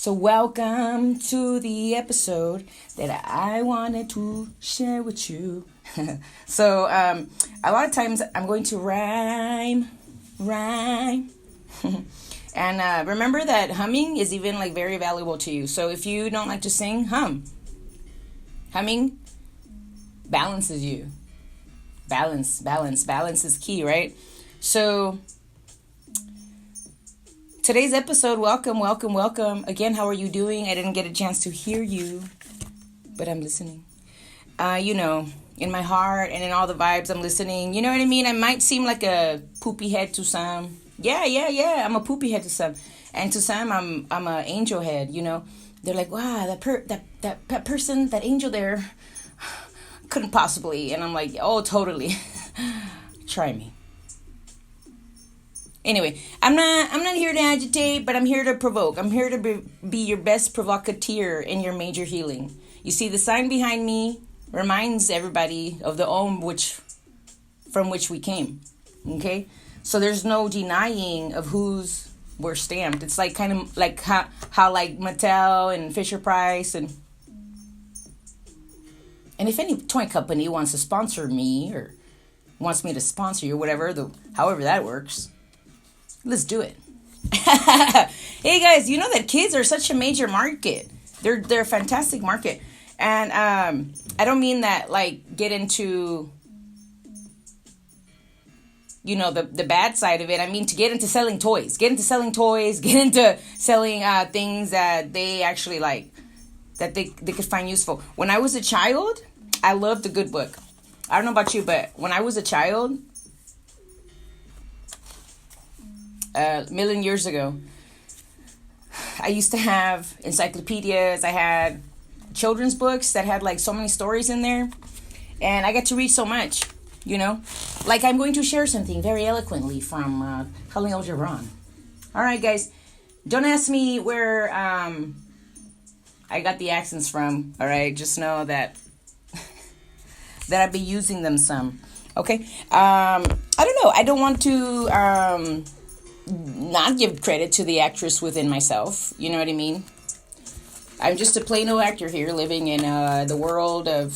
So welcome to the episode that I wanted to share with you. So a lot of times I'm going to rhyme. And remember that humming is even like very valuable to you. So if you don't like to sing, hum. Humming balances you. Balance is key, right? So today's episode, welcome. Again, how are you doing? I didn't get a chance to hear you, but I'm listening. In my heart and in all the vibes, I'm listening. You know what I mean? I might seem like a poopy head to some. Yeah. I'm a poopy head to some. And to some, I'm a angel head, you know. They're like, wow, that person, that angel there, couldn't possibly. And I'm like, oh, totally. Try me. Anyway, I'm not here to agitate, but I'm here to provoke. I'm here to be your best provocateur in your major healing. You see, the sign behind me reminds everybody of the Om from which we came. Okay? So there's no denying of whose we're stamped. It's like kind of like how like Mattel and Fisher-Price and if any toy company wants to sponsor me or wants me to sponsor you, whatever, however that works, let's do it. Hey guys, you know that kids are such a major market. They're a fantastic market. And I don't mean that like get into the bad side of it. I mean to get into selling toys. Get into selling things that they actually like, that they could find useful. When I was a child, I loved the good book. I don't know about you, but when I was a child, a million years ago, I used to have encyclopedias. I had children's books that had like so many stories in there, and I got to read so much, like I'm going to share something very eloquently from Khalil Gibran. All right, guys, don't ask me where I got the accents from. All right, just know that I've been using them some. Okay, I don't know. I don't want to not give credit to the actress within myself. You know what I mean? I'm just a plain old actor here living in the world of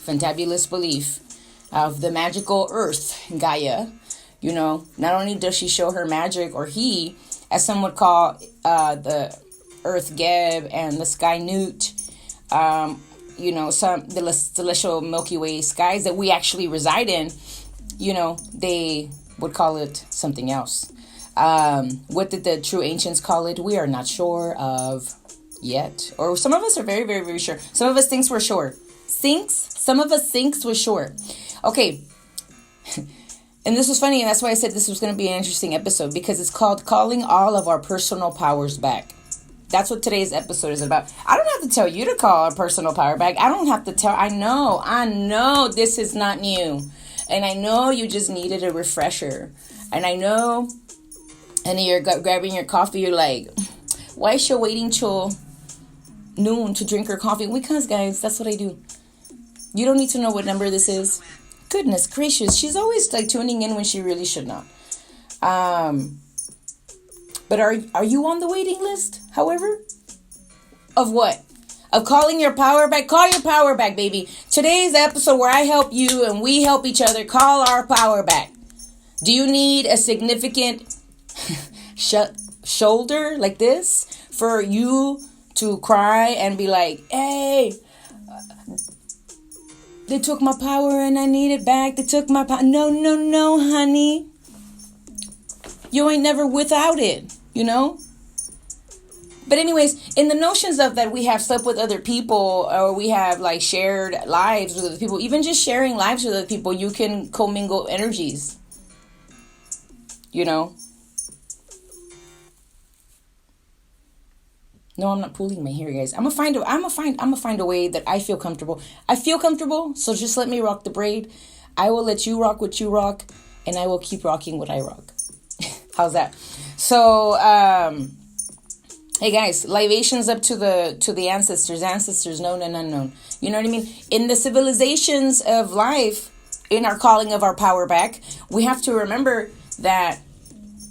fantabulous belief of the magical earth, Gaia. Not only does she show her magic, or he, as some would call the earth Geb and the sky Newt, the celestial Milky Way skies that we actually reside in, they would call it something else. What did the true ancients call it? We are not sure of yet. Or some of us are very, very, very sure. Some of us thinks we're sure. Some of us thinks we're sure. Okay. And this was funny, and that's why I said this was going to be an interesting episode, because it's called Calling All of Our Personal Powers Back. That's what today's episode is about. I don't have to tell you to call our personal power back. I don't have to tell. I know this is not new. And I know you just needed a refresher. And I know, and you're grabbing your coffee, you're like, why is she waiting till noon to drink her coffee? Because, guys, that's what I do. You don't need to know what number this is. Goodness gracious. She's always like tuning in when she really should not. But are you on the waiting list, however? Of what? Of calling your power back? Call your power back, baby. Today's episode where I help you and we help each other call our power back. Do you need a significant shoulder like this for you to cry and be like, hey, they took my power and I need it back. They took my power. No, honey. You ain't never without it, But anyways, in the notions of that we have slept with other people, or we have like shared lives with other people, even just sharing lives with other people, you can commingle energies. No, I'm not pulling my hair, guys. I'm gonna find a way that I feel comfortable. I feel comfortable, so just let me rock the braid. I will let you rock what you rock, and I will keep rocking what I rock. How's that? So, hey guys, libations up to the ancestors, known and unknown. You know what I mean? In the civilizations of life, in our calling of our power back, we have to remember that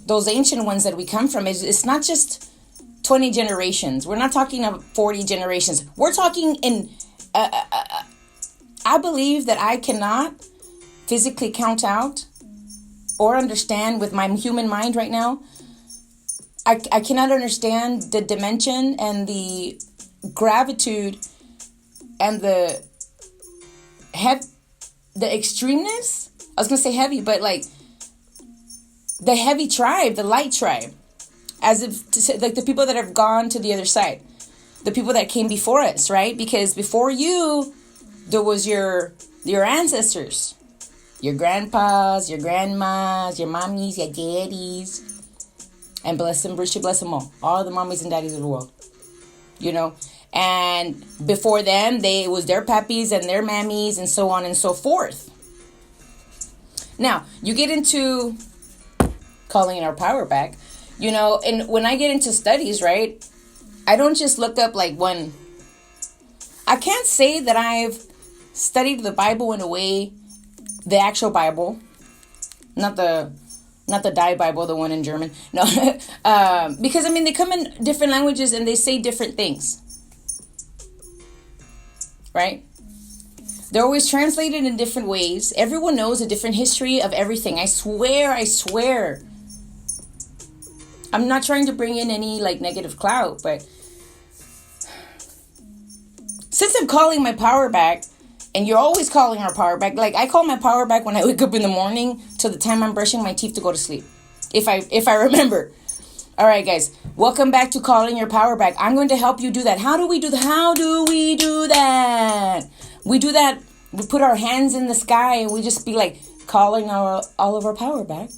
those ancient ones that we come from, it's not just 20 generations. We're not talking of 40 generations. We're talking in, I believe that I cannot physically count out or understand with my human mind right now. I cannot understand the dimension and the gravitude and the extremeness. I was going to say heavy, but like the heavy tribe, the light tribe, as if to say, like the people that have gone to the other side, the people that came before us, right? Because before you, there was your ancestors, your grandpas, your grandmas, your mommies, your daddies. And bless them, Brisha, bless them all the mommies and daddies of the world, you know. And before them, it was their pappies and their mammies and so on and so forth. Now, you get into calling our power back, you know, and when I get into studies, right, I don't just look up like one. I can't say that I've studied the Bible in a way, the actual Bible, not the Die Bible, the one in German. No, because I mean, they come in different languages and they say different things, right? They're always translated in different ways. Everyone knows a different history of everything. I swear. I'm not trying to bring in any like negative clout, but since I'm calling my power back, and you're always calling our power back. Like I call my power back when I wake up in the morning till the time I'm brushing my teeth to go to sleep. If I remember. All right, guys. Welcome back to Calling Your Power Back. I'm going to help you do that. How do we do that? We do that. We put our hands in the sky and we just be like calling all of our power back.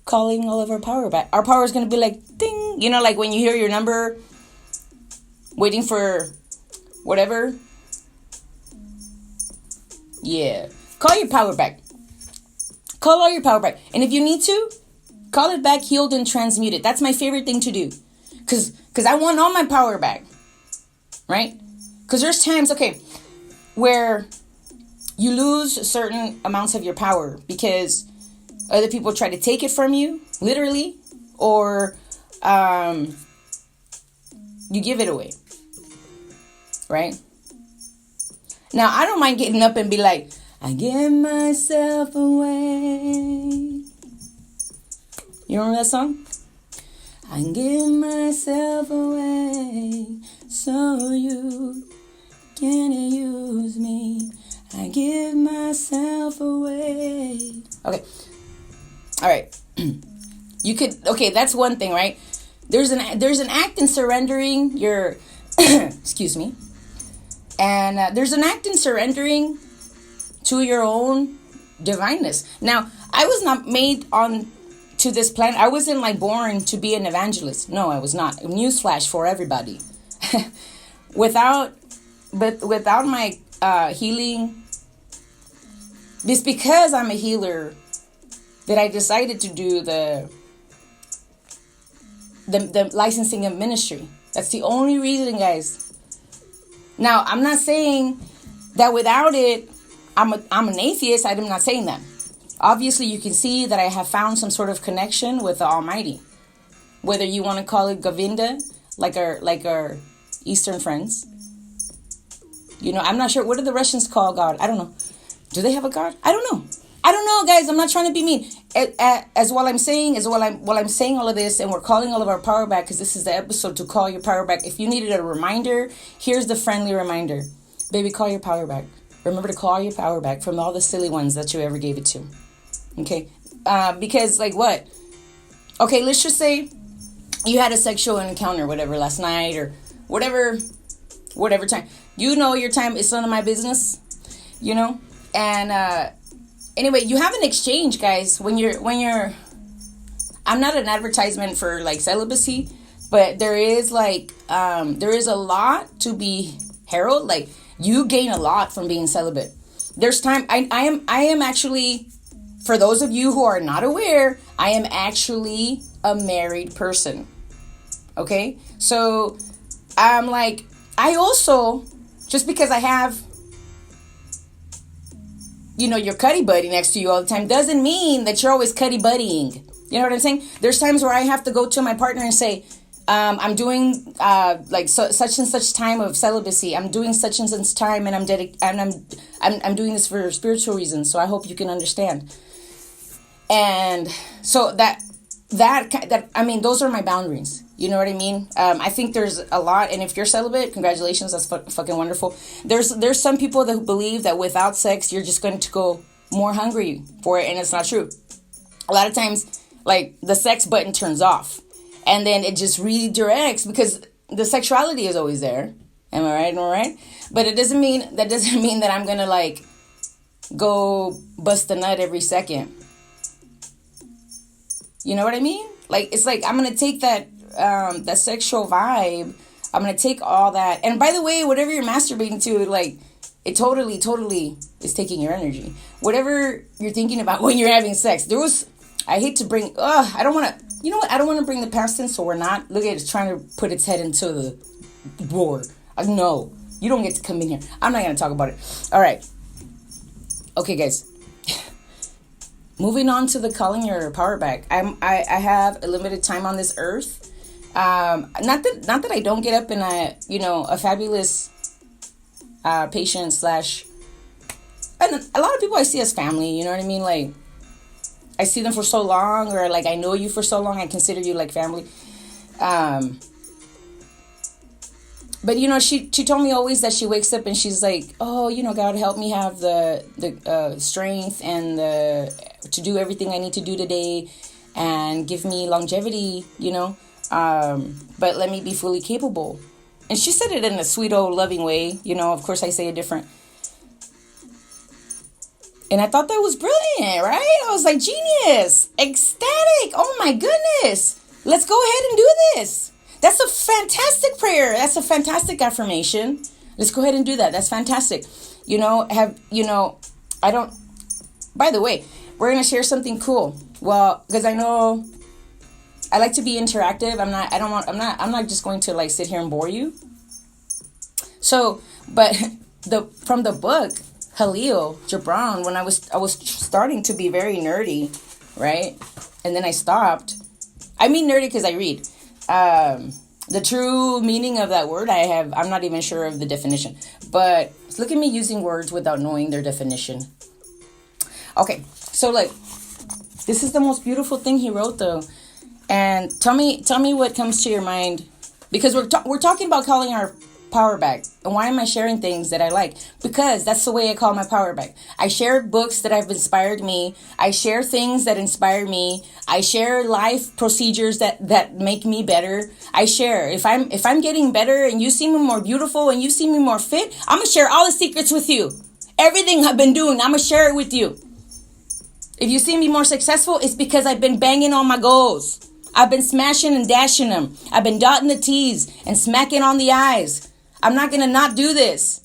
Calling all of our power back. Our power is going to be like ding. You know, like when you hear your number waiting for whatever. Yeah. Call your power back. Call all your power back. And if you need to, call it back, healed, and transmuted. That's my favorite thing to do. Because I want all my power back. Right? Because there's times, okay, where you lose certain amounts of your power because other people try to take it from you, literally, or you give it away. Right? Now, I don't mind getting up and be like, I give myself away. You remember that song? I give myself away so you can use me. I give myself away. Okay. All right. Okay, that's one thing, right? There's an act in surrendering your, excuse me. And there's an act in surrendering to your own divineness. Now, I was not made on to this planet. I wasn't like born to be an evangelist. No, I was not. Newsflash for everybody. without my healing, it's because I'm a healer that I decided to do the licensing of ministry. That's the only reason, guys. Now, I'm not saying that without it, I'm an atheist. I'm not saying that. Obviously, you can see that I have found some sort of connection with the Almighty. Whether you want to call it Govinda, like our Eastern friends. You know, I'm not sure. What do the Russians call God? I don't know. Do they have a God? I don't know. I don't know, guys. I'm not trying to be mean. While I'm saying all of this, and we're calling all of our power back, because this is the episode to call your power back. If you needed a reminder, here's the friendly reminder. Baby, call your power back. Remember to call your power back from all the silly ones that you ever gave it to. Okay? Because, like, what? Okay, let's just say you had a sexual encounter, whatever, last night, or whatever time. You know your time is none of my business. You know? And, anyway, you have an exchange, guys, when you're, I'm not an advertisement for like celibacy, but there is a lot to be heralded. Like, you gain a lot from being celibate. There's time, I am actually, for those of you who are not aware, I am actually a married person. Okay? So, I'm like, I also, just because I have, you know, your cuddy buddy next to you all the time doesn't mean that you're always cuddy buddying. You know what I'm saying? There's times where I have to go to my partner and say, I'm doing like such and such time of celibacy. I'm doing such and such time, and I'm doing this for spiritual reasons. So I hope you can understand. And so that I mean, those are my boundaries. You know what I mean? I think there's a lot, and if you're celibate, congratulations, that's fucking wonderful. There's some people that believe that without sex, you're just going to go more hungry for it, and it's not true. A lot of times, like, the sex button turns off, and then it just redirects because the sexuality is always there. Am I right? Am I right? But it doesn't mean that I'm gonna like go bust a nut every second. You know what I mean? Like, it's like I'm gonna take that sexual vibe. I'm gonna take all that. And by the way, whatever you're masturbating to, like, it totally is taking your energy. Whatever you're thinking about when you're having sex. I hate to bring. I don't want to. You know what? I don't want to bring the past in, so we're not. Look at it, it's trying to put its head into the roar. No, you don't get to come in here. I'm not gonna talk about it. All right. Okay, guys. Moving on to the calling your power back. I have a limited time on this earth. Not that I don't get up and a fabulous patient slash, and a lot of people I see as family. You know what I mean? Like, I see them for so long, or like I know you for so long, I consider you like family. But she told me always that she wakes up and she's like, oh, God, help me have the strength and to do everything I need to do today, and give me longevity, but let me be fully capable. And she said it in a sweet old loving way. Of course I say it different. And I thought that was brilliant, right? I was like, genius, ecstatic. Oh my goodness. Let's go ahead and do this. That's a fantastic prayer. That's a fantastic affirmation. Let's go ahead and do that. That's fantastic. By the way, we're going to share something cool. Well, because I know I like to be interactive. I'm not just going to like sit here and bore you. So, but from the book, Khalil Gibran, when I was starting to be very nerdy, right? And then I stopped. I mean nerdy because I read. The true meaning of that word, I'm not even sure of the definition. But look at me using words without knowing their definition. Okay, so like, this is the most beautiful thing he wrote though. And tell me what comes to your mind, because we're talking about calling our power back. And why am I sharing things that I like? Because that's the way I call my power back. I share books that have inspired me. I share things that inspire me. I share life procedures that make me better. I share. If I'm getting better and you see me more beautiful and you see me more fit, I'm gonna share all the secrets with you. Everything I've been doing, I'm gonna share it with you. If you see me more successful, it's because I've been banging on my goals. I've been smashing and dashing them. I've been dotting the T's and smacking on the I's. I'm not going to not do this.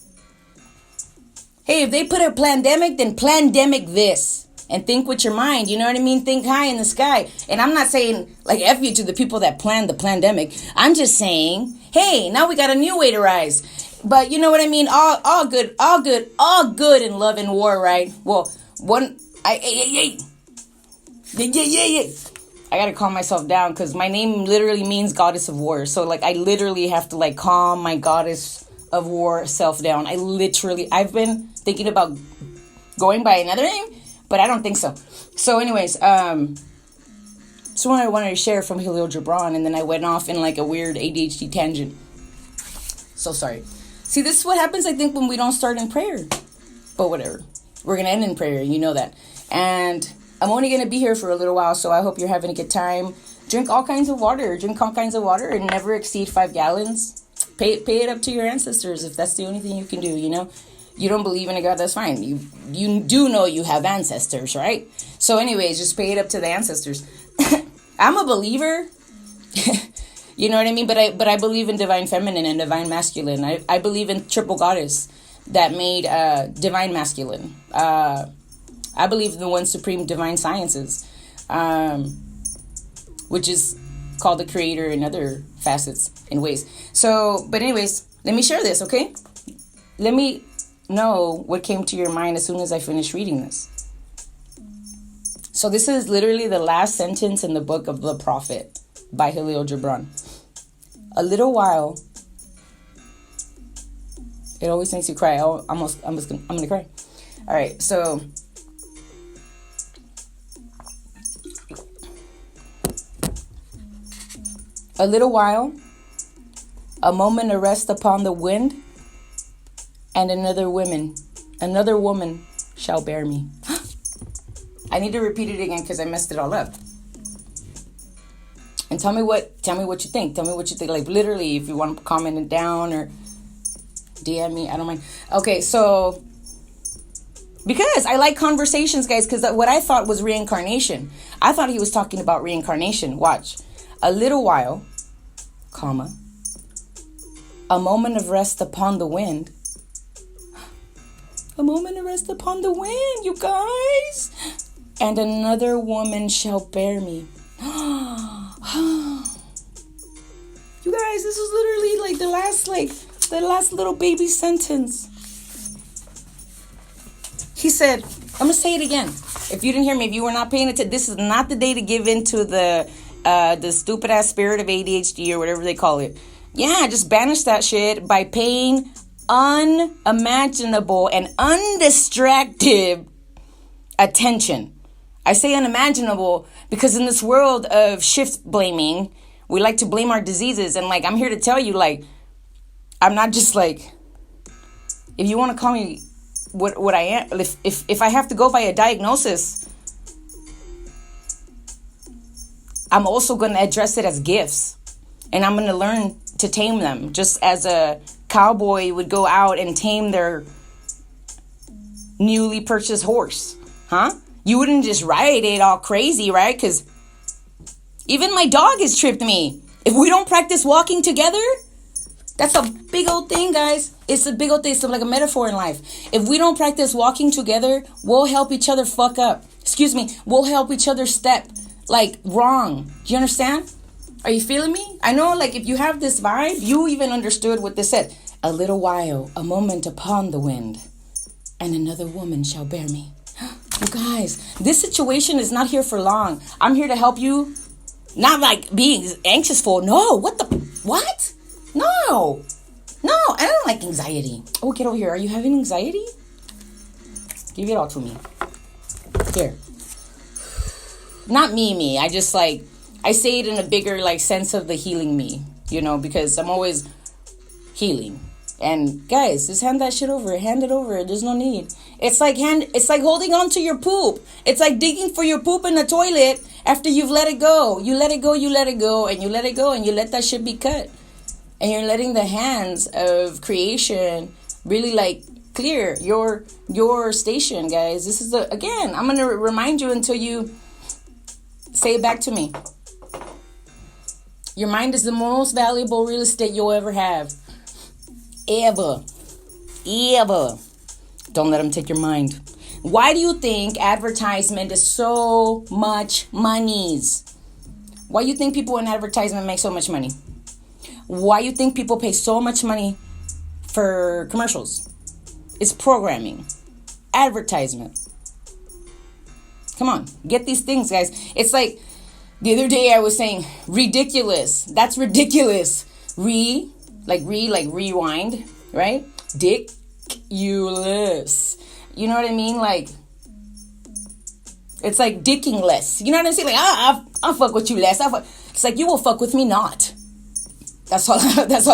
Hey, if they put a pandemic, then pandemic this. And think with your mind, you know what I mean? Think high in the sky. And I'm not saying, like, F you to the people that planned the pandemic. I'm just saying, hey, now we got a new way to rise. But you know what I mean? All good in love and war, right? Well, I gotta calm myself down because my name literally means goddess of war. So like I literally have to like calm my goddess of war self down. I've been thinking about going by another name, but I don't think so. So anyways, so what I wanted to share from Khalil Gibran, and then I went off in like a weird ADHD tangent. So sorry. See, this is what happens, I think, when we don't start in prayer. But whatever. We're gonna end in prayer, you know that. And I'm only going to be here for a little while, so I hope you're having a good time. Drink all kinds of water. And never exceed 5 gallons. Pay it up to your ancestors if that's the only thing you can do, You don't believe in a God, that's fine. You do know you have ancestors, right? So anyways, just pay it up to the ancestors. I'm a believer. You know what I mean? But I believe in divine feminine and divine masculine. I believe in triple goddess that made divine masculine. I believe in the one supreme divine sciences, which is called the creator in other facets and ways. So, but anyways, let me share this, okay? Let me know what came to your mind as soon as I finish reading this. So this is literally the last sentence in the book of The Prophet by Khalil Gibran. A little while. It always makes you cry. I'm gonna cry. All right, so a little while, a moment to rest upon the wind, and another woman shall bear me. I need to repeat it again because I messed it all up. And tell me what you think. Tell me what you think. Like literally, if you want to comment it down or DM me, I don't mind. Okay, so because I like conversations, guys, because what I thought was reincarnation. I thought he was talking about reincarnation. Watch. A little while, comma, a moment of rest upon the wind. A moment of rest upon the wind, you guys. And another woman shall bear me. You guys, this is literally like the last little baby sentence. He said, I'm gonna say it again. If you didn't hear me, if you were not paying attention, this is not the day to give in to the stupid ass spirit of ADHD or whatever they call it. Yeah, just banish that shit by paying unimaginable and undistracted attention. I say unimaginable because in this world of shift blaming, we like to blame our diseases. And like, I'm here to tell you, like, I'm not just like, if you want to call me what I am, if I have to go by a diagnosis, I'm also going to address it as gifts. And I'm going to learn to tame them, just as a cowboy would go out and tame their newly purchased horse. Huh? You wouldn't just ride it all crazy, right? Because even my dog has tripped me. If we don't practice walking together, that's a big old thing, guys. It's a big old thing. It's like a metaphor in life. If we don't practice walking together, we'll help each other fuck up. We'll help each other step like wrong. Do you understand? Are you feeling me? I know, like, if you have this vibe, you even understood what this said. A little while, a moment upon the wind, and another woman shall bear me. You guys, this situation is not here for long. I'm here to help you. Not like being anxious for. No, what? No, I don't like anxiety. Oh, get over here. Are you having anxiety? Give it all to me. Here. Not me. I just like, I say it in a bigger like sense of the healing me, because I'm always healing. And guys, just hand that shit over. Hand it over. There's no need. It's like holding on to your poop. It's like digging for your poop in the toilet after you've let it go. You let it go, and you let it go, and you let that shit be cut. And you're letting the hands of creation really like clear your station, guys. This is again, I'm gonna remind you until you say it back to me. Your mind is the most valuable real estate you'll ever have. Ever. Don't let them take your mind. Why do you think advertisement is so much money? Why do you think people in advertisement make so much money? Why do you think people pay so much money for commercials? It's programming. Advertisement. Come on. Get these things, guys. It's like the other day I was saying, ridiculous. That's ridiculous. Like rewind, right? Dick-ulous. You know what I mean? Like, it's like dicking less. You know what I'm saying? Like, I'll fuck with you less. It's like, you will fuck with me not. That's all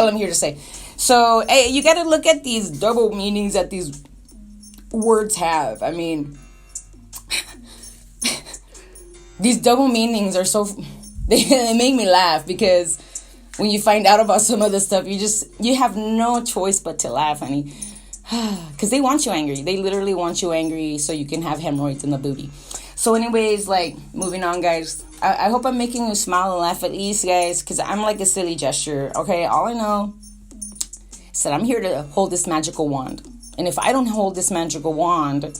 I'm here to say. So, hey, you got to look at these double meanings that these words have. I mean, these double meanings are they make me laugh because when you find out about some of the stuff, you have no choice but to laugh, honey. Because they want you angry. They literally want you angry so you can have hemorrhoids in the booty. So anyways, like, moving on, guys. I hope I'm making you smile and laugh at least, guys, because I'm like a silly gesture, okay? All I know is that I'm here to hold this magical wand. And if I don't hold this magical wand,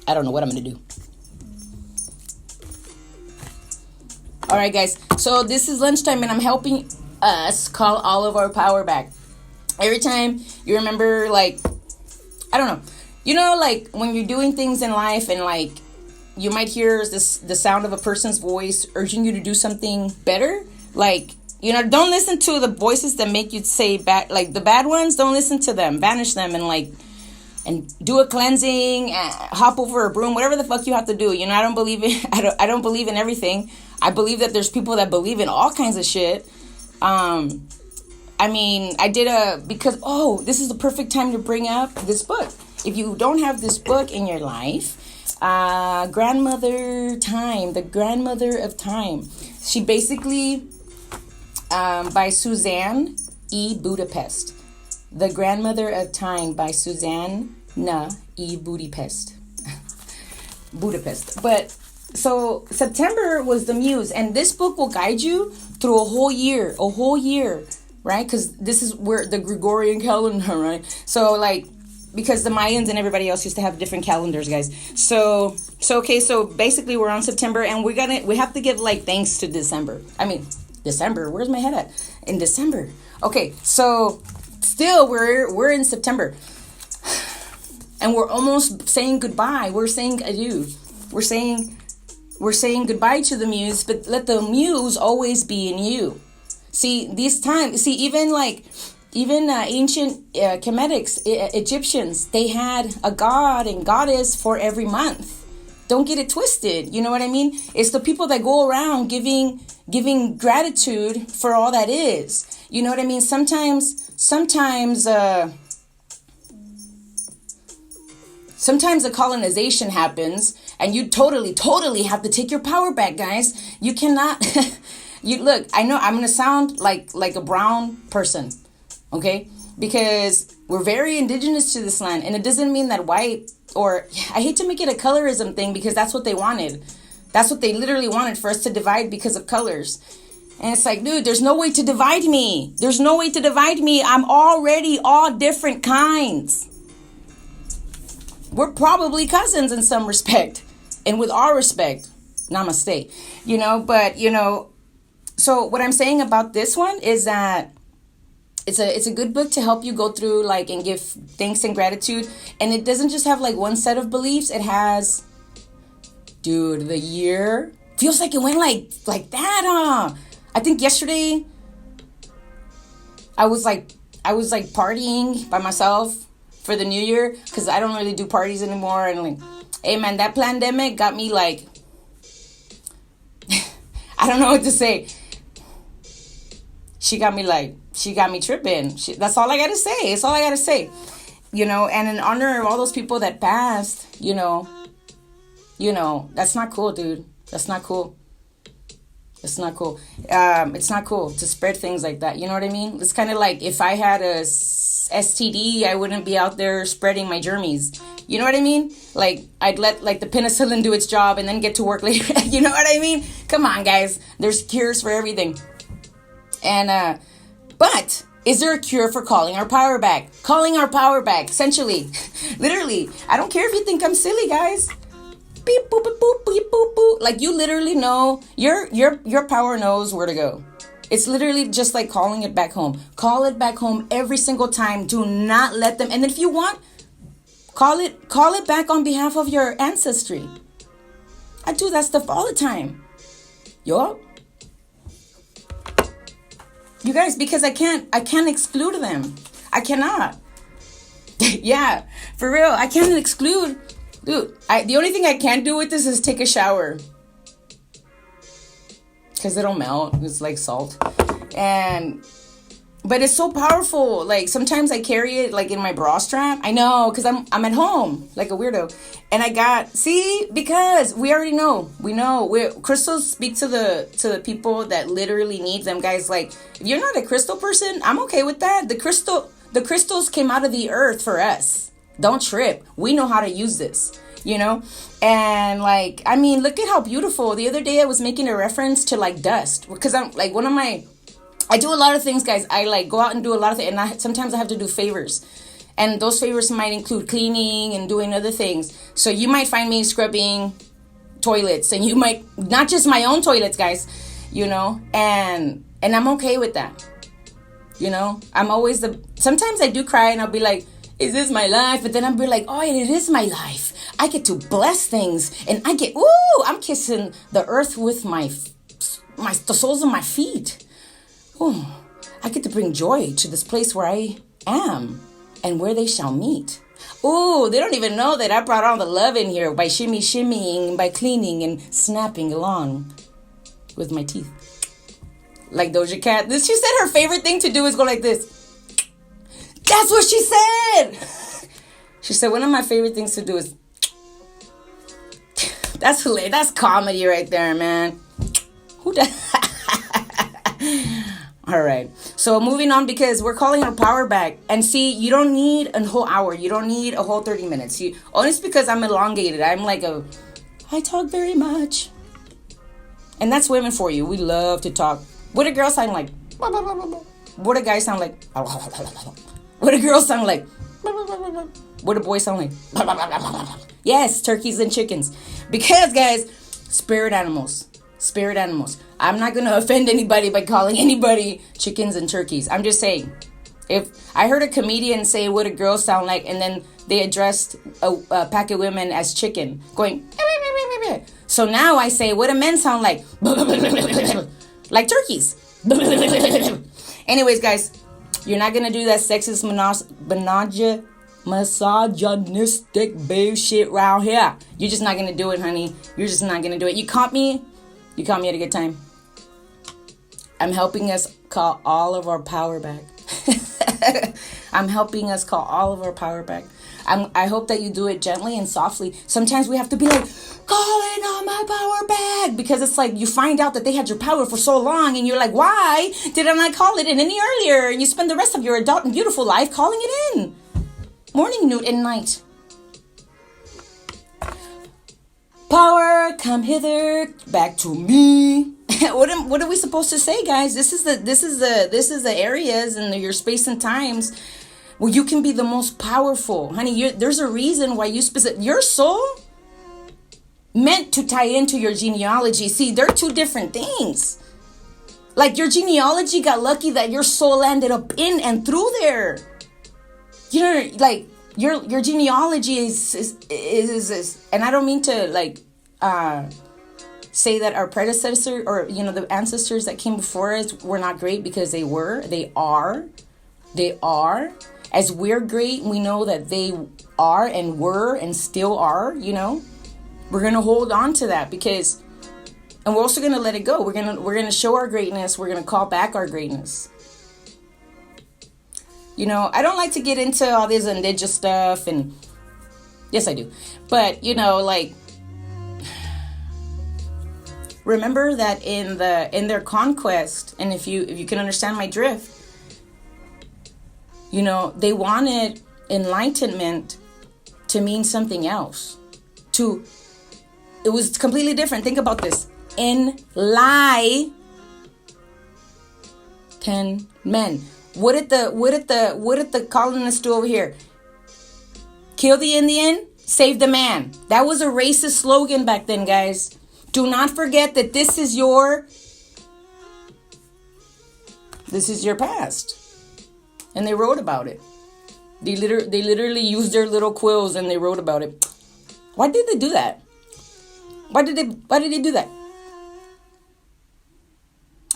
I don't know what I'm going to do. All right, guys. So this is lunchtime, and I'm helping us call all of our power back. Every time you remember, like, I don't know, like when you're doing things in life and like you might hear the sound of a person's voice urging you to do something better. Like, don't listen to the voices that make you say bad, like the bad ones. Don't listen to them. Banish them and do a cleansing, hop over a broom, whatever the fuck you have to do. I don't believe it. I don't believe in everything. I believe that there's people that believe in all kinds of shit. I mean, because this is the perfect time to bring up this book. If you don't have this book in your life, Grandmother Time, The Grandmother of Time. She basically, by Suzanne E. Budapest. The Grandmother of Time by Susanna E. Budapest. But, so September was the muse, and this book will guide you through a whole year, right? Because this is where the Gregorian calendar, right? So, like, because the Mayans and everybody else used to have different calendars, guys. So basically we're on September, and we have to give, like, thanks to December. I mean, December, where's my head at? In December. Okay, so still we're in September. And we're almost saying goodbye. We're saying adieu. We're saying goodbye to the muse, but let the muse always be in you. See, even ancient Kemetics, Egyptians, they had a god and goddess for every month. Don't get it twisted. You know what I mean? It's the people that go around giving gratitude for all that is. You know what I mean? Sometimes a colonization happens, and you totally have to take your power back, guys. You cannot. Look. I know I'm gonna sound like a brown person. Okay, because we're very indigenous to this land, and it doesn't mean that white, or I hate to make it a colorism thing, because that's what they wanted. That's what they literally wanted, for us to divide because of colors. And it's like, dude, there's no way to divide me. There's no way to divide me. I'm already all different kinds. We're probably cousins in some respect, and with all respect, namaste. But so what I'm saying about this one is that it's a good book to help you go through, like, and give thanks and gratitude. And it doesn't just have, like, one set of beliefs. It has, dude, the year feels like it went like that, huh? I think yesterday I was like partying by myself for the new year, because I don't really do parties anymore. And, like, hey man, that pandemic got me, like, I don't know what to say. She got me tripping. That's all I gotta say. It's all I gotta say. And in honor of all those people that passed, that's not cool, dude. That's not cool. It's not cool. It's not cool to spread things like that. You know what I mean? It's kind of like if I had a STD, I wouldn't be out there spreading my germies. You know what I mean? Like, I'd let, like, the penicillin do its job and then get to work later. You know what I mean? Come on, guys. There's cures for everything. And, but is there a cure for calling our power back? Calling our power back, essentially. Literally. I don't care if you think I'm silly, guys. Beep, boop, boop, boop, beep, boop, boop. Like, you literally know, your power knows where to go. It's literally just like calling it back home. Call it back home every single time. Do not let them. And if you want, call it back on behalf of your ancestry. I do that stuff all the time. Yo. You guys, because I can't exclude them. I cannot. Yeah, for real. I can't exclude. Dude, the only thing I can't do with this is take a shower. Because it'll melt. It's like salt. But it's so powerful. Like, sometimes I carry it, like, in my bra strap. I know, because I'm at home, like a weirdo. And because we already know. We know. Crystals speak to the people that literally need them, guys. Like, if you're not a crystal person, I'm okay with that. The crystals came out of the earth for us. Don't trip. We know how to use this, And, like, I mean, look at how beautiful. The other day I was making a reference to, like, dust. Because I'm, like, I do a lot of things, guys. I, like, go out and do a lot of things. And sometimes I have to do favors. And those favors might include cleaning and doing other things. So you might find me scrubbing toilets. And you might, not just my own toilets, guys, And I'm okay with that. I'm always sometimes I do cry and I'll be like, is this my life? But then I'll be like, oh, it is my life. I get to bless things, and I'm kissing the earth with the soles of my feet. Ooh, I get to bring joy to this place where I am and where they shall meet. Ooh, they don't even know that I brought all the love in here by shimmying, by cleaning and snapping along with my teeth. Like Doja Cat. She said her favorite thing to do is go like this. That's what she said. She said one of my favorite things to do is. That's hilarious. That's comedy right there, man. Who does? All right. So moving on, because we're calling our power back. And see, you don't need a whole hour. You don't need a whole 30 minutes. Only it's because I'm elongated. I'm like I talk very much. And that's women for you. We love to talk. What do girls sound like? What do guys sound like? What do girls sound like? What do boys sound like? Yes, turkeys and chickens. Because, guys, spirit animals. I'm not going to offend anybody by calling anybody chickens and turkeys. I'm just saying. If I heard a comedian say what do girls sound like, and then they addressed a pack of women as chicken, going, so now I say, what do men sound like? Like turkeys. Anyways, guys, you're not going to do that sexist misogynistic bullshit around here. You're just not going to do it, honey. You're just not going to do it. You caught me at a good time. I'm helping us call all of our power back. I'm helping us call all of our power back. I hope that you do it gently and softly. Sometimes we have to be like, calling on my power back. Because it's like you find out that they had your power for so long. And you're like, why did I not call it in any earlier? And you spend the rest of your adult and beautiful life calling it in. Morning, noon, and night. Power, come hither, back to me. What are we supposed to say, guys? This is the areas and your space and times where you can be the most powerful, honey. There's a reason why your soul meant to tie into your genealogy. See, they're two different things. Like your genealogy got lucky that your soul ended up in and through there. Like your genealogy is and I don't mean to like say that our predecessor or the ancestors that came before us were not great, because they are as we're great. We know that they are and were and still are. We're gonna hold on to that, and we're also gonna let it go. We're gonna show our greatness. We're gonna call back our greatness. I don't like to get into all this indigenous stuff, and yes, I do. But remember that in their conquest, and if you can understand my drift, they wanted enlightenment to mean something else. It was completely different. Think about this. Enlighten men. What did the colonists do over here? Kill the Indian, save the man. That was a racist slogan back then, guys. Do not forget that this is your past. And they wrote about it. They literally used their little quills and they wrote about it. Why did they do that? Why did they do that?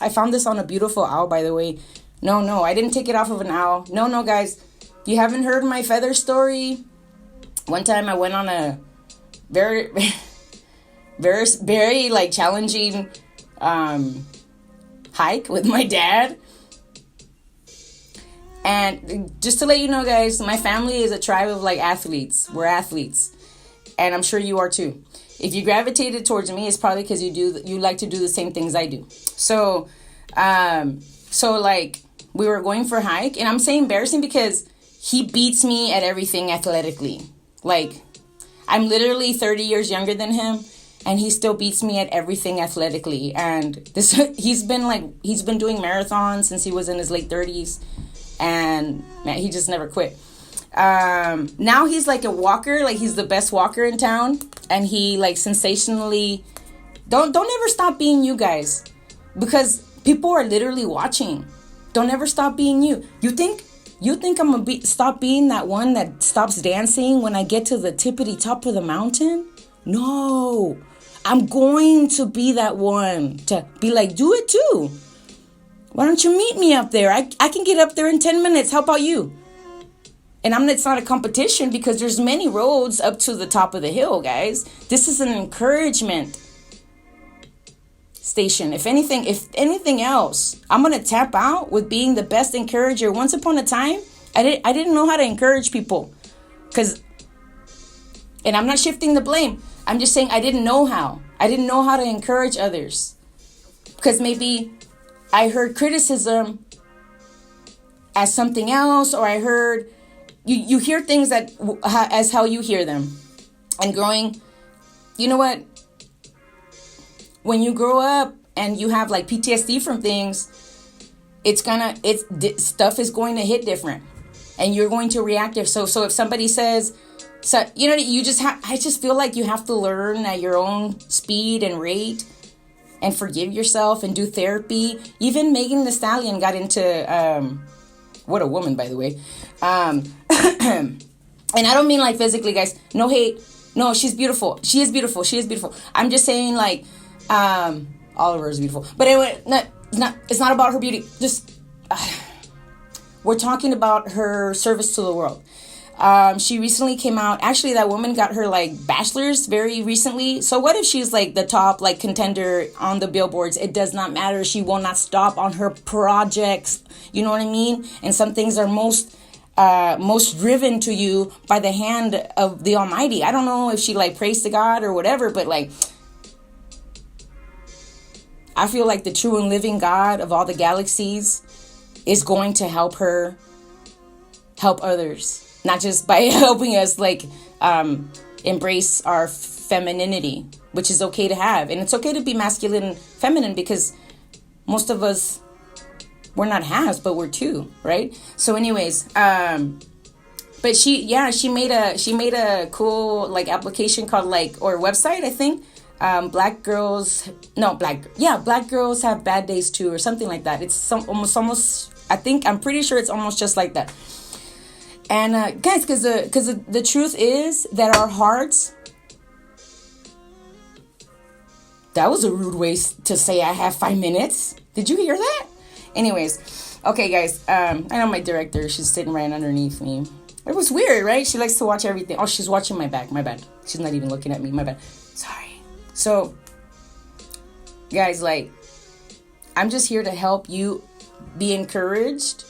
I found this on a beautiful owl, by the way. No, I didn't take it off of an owl. No, guys. If you haven't heard my feather story, one time I went on a very, very, very like challenging hike with my dad. And just to let you know, guys, my family is a tribe of like athletes. We're athletes. And I'm sure you are too. If you gravitated towards me, it's probably because you like to do the same things I do. So like we were going for a hike, and I'm saying embarrassing because he beats me at everything athletically. Like I'm literally 30 years younger than him, and he still beats me at everything athletically. And he's been doing marathons since he was in his late 30s, and man, he just never quit. Now he's like a walker, like he's the best walker in town, and he like sensationally don't ever stop being you, guys, because people are literally watching. Don't ever stop being you. You think You think I'm gonna stop being that one that stops dancing when I get to the tippity top of the mountain? No. I'm going to be that one to be like, do it too. Why don't you meet me up there? I can get up there in 10 minutes. How about you? And it's not a competition because there's many roads up to the top of the hill, guys. This is an encouragement station. If anything else, I'm gonna tap out with being the best encourager. Once upon a time, I didn't know how to encourage people, and I'm not shifting the blame. I'm just saying I didn't know how. I didn't know how to encourage others because maybe I heard criticism as something else, or I heard you hear things as how you hear them. And growing, you know what? When you grow up and you have like PTSD from things, stuff is going to hit different, and you're going to react. So if somebody says, so you know, I just feel like you have to learn at your own speed and rate, and forgive yourself and do therapy. Even Megan Thee Stallion got into what a woman, by the way. And I don't mean like physically, guys. No hate. No, she's beautiful. She is beautiful. She is beautiful. I'm just saying like, Oliver is beautiful. But anyway, it's not about her beauty. Just, we're talking about her service to the world. She recently came out. Actually, that woman got her like bachelor's very recently. So what if she's like the top like contender on the billboards? It does not matter. She will not stop on her projects. You know what I mean? And some things are most driven to you by the hand of the Almighty. I don't know if she like prays to God or whatever, but like, I feel like the true and living God of all the galaxies is going to help her help others. Not just by helping us like embrace our femininity, which is okay to have. And it's okay to be masculine and feminine because most of us, we're not halves, but we're two, right? So anyways, but she made a cool like application called like, or website, I think. Black girls have bad days too, or something like that. It's almost I'm pretty sure it's almost just like that. And guys, because the truth is that our hearts, that was a rude way to say I have 5 minutes. Did you hear that? Anyways, okay guys, I know my director, she's sitting right underneath me. It was weird, right? She likes to watch everything. Oh, she's watching my back. My bad. She's not even looking at me. My bad. Sorry. So, guys, like, I'm just here to help you be encouraged.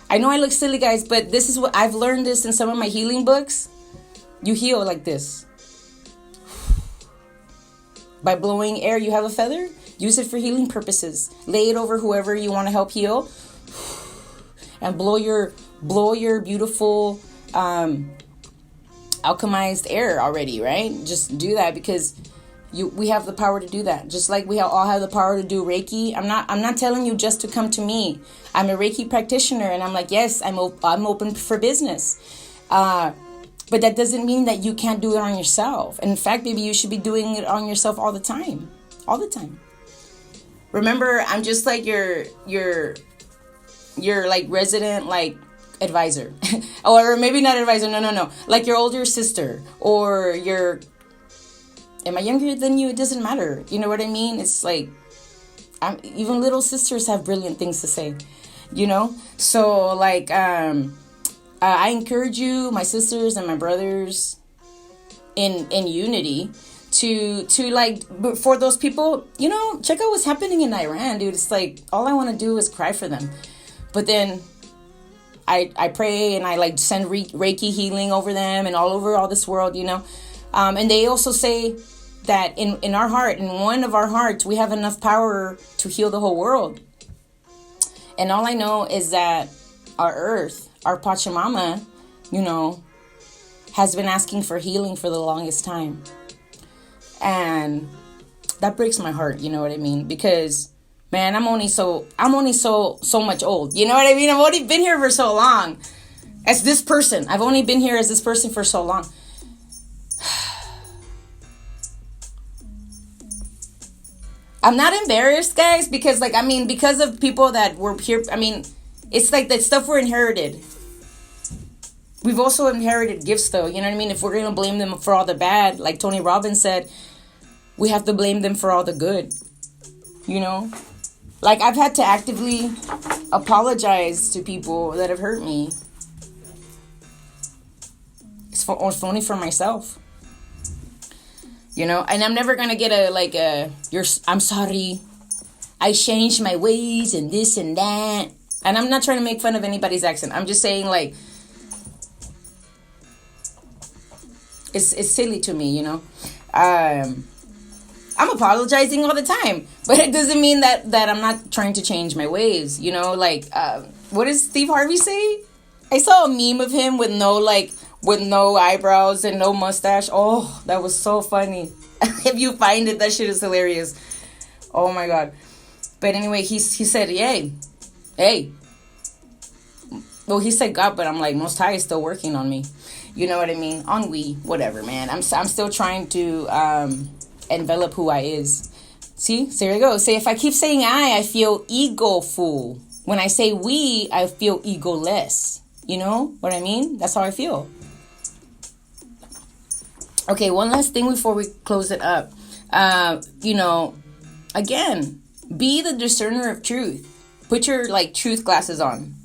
I know I look silly, guys, but this is what I've learned this in some of my healing books. You heal like this. By blowing air, you have a feather. Use it for healing purposes. Lay it over whoever you want to help heal. And blow your beautiful alchemized air already, right? Just do that because we have the power to do that. Just like we all have the power to do Reiki. I'm not telling you just to come to me. I'm a Reiki practitioner, and I'm like, yes, I'm open for business. But that doesn't mean that you can't do it on yourself. And in fact, maybe you should be doing it on yourself all the time. All the time. Remember, I'm just like your like resident like advisor. Or maybe not advisor, no. Like your older sister or am I younger than you? It doesn't matter. You know what I mean? It's like, even little sisters have brilliant things to say, you know? So like, I encourage you, my sisters and my brothers in unity to like, for those people, you know, check out what's happening in Iran, dude. It's like, all I want to do is cry for them. But then I pray and I like send Reiki healing over them and all over all this world, you know. And they also say that in our heart, in one of our hearts, we have enough power to heal the whole world. And all I know is that our earth, our Pachamama, you know, has been asking for healing for the longest time. And that breaks my heart, you know what I mean? Because, man, I'm only so much old. You know what I mean? I've only been here for so long as this person. I've only been here as this person for so long. I'm not embarrassed, guys, because like, I mean, because of people that were here, I mean, It's like that stuff we're inherited. We've also inherited gifts, though. You know what I mean? If we're going to blame them for all the bad, like Tony Robbins said, we have to blame them for all the good. You know? Like, I've had to actively apologize to people that have hurt me. It's only for myself. You know? And I'm never going to get I'm sorry. I changed my ways and this and that. And I'm not trying to make fun of anybody's accent. I'm just saying, like, it's silly to me, you know? I'm apologizing all the time, but it doesn't mean that I'm not trying to change my ways, you know? Like, what does Steve Harvey say? I saw a meme of him with no eyebrows and no mustache. Oh, that was so funny. If you find it, that shit is hilarious. Oh my God. But anyway, he said, hey. Well, he said God, but I'm like, Most High is still working on me. You know what I mean? Ennui, whatever, man. I'm still trying to envelop who I is. See, so there you go. Say, if I keep saying I feel ego-full. When I say we, I feel ego-less. You know what I mean? That's how I feel. Okay, one last thing before we close it up. You know, again, be the discerner of truth. Put your, truth glasses on.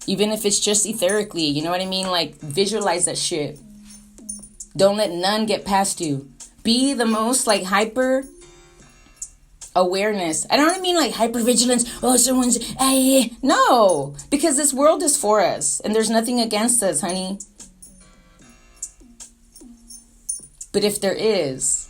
Even if it's just etherically, you know what I mean? Like, visualize that shit. Don't let none get past you. Be the most, hyper awareness. I don't mean, hyper vigilance. Oh, someone's... No. Because this world is for us. And there's nothing against us, honey. But if there is,